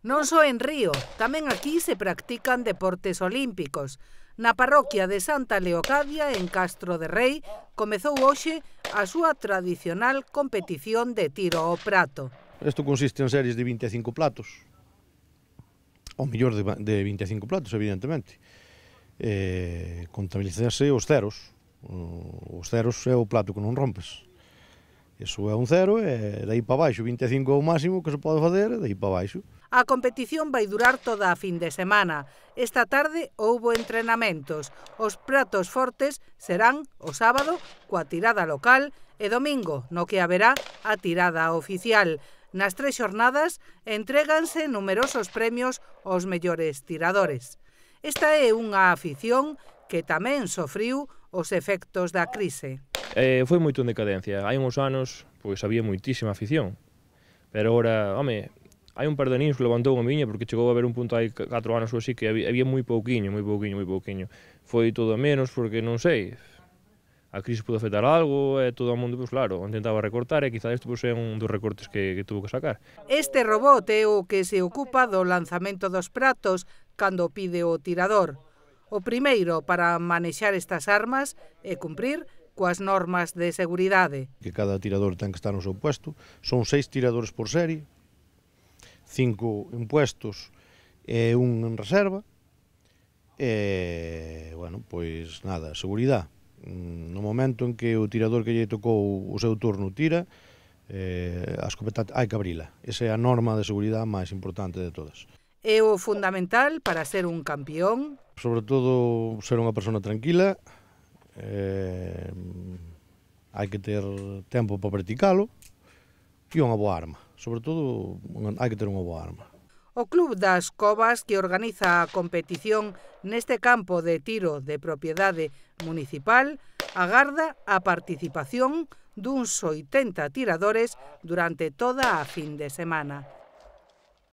Non só en Río, tamén aquí se practican deportes olímpicos. Na parroquia de Santa Leocadia, en Castro de Rei, comezou hoxe a súa tradicional competición de tiro ao prato. Isto consiste en series de 25 platos, ou mellor de 25 platos, evidentemente. Contabilizase os ceros. Os ceros é o plato que non rompes. Iso é un cero e dai para baixo, 25 é o máximo que se pode fazer, dai para baixo. A competición vai durar toda a fin de semana. Esta tarde houbo entrenamentos. Os pratos fortes serán o sábado coa tirada local e domingo, no que haberá a tirada oficial. Nas 3 xornadas entréganse numerosos premios aos mellores tiradores. Esta é unha afición que tamén sofriu os efectos da crise. Foi moito en decadencia. Hai uns anos, pois había moitísima afición. Pero agora, home, hai un par de niños que levantou a miña porque chegou a haber un punto hai 4 anos ou así que había moi pouquiño. Foi todo a menos porque, non sei, a crise pudo afectar algo e todo o mundo, pois claro, intentaba recortar e quizá isto é un dos recortes que tuvo que sacar. Este robot é o que se ocupa do lanzamento dos pratos cando pide o tirador. O primeiro para manexar estas armas é cumprir coas normas de seguridade. Que cada tirador ten que estar no seu puesto. Son 6 tiradores por serie, 5 en puestos e un en reserva. E, bueno, pois nada, seguridade. No momento en que o tirador que lle tocou o seu turno tira, a escopeta hai que abrila. Esa é a norma de seguridade máis importante de todas. É o fundamental para ser un campeón? Sobre todo, ser unha persona tranquila, hai que ter tempo para practicalo e unha boa arma. Sobre todo, hai que ter unha boa arma. O Club das Covas, que organiza a competición neste campo de tiro de propiedade municipal, agarda a participación duns 80 tiradores durante toda a fin de semana.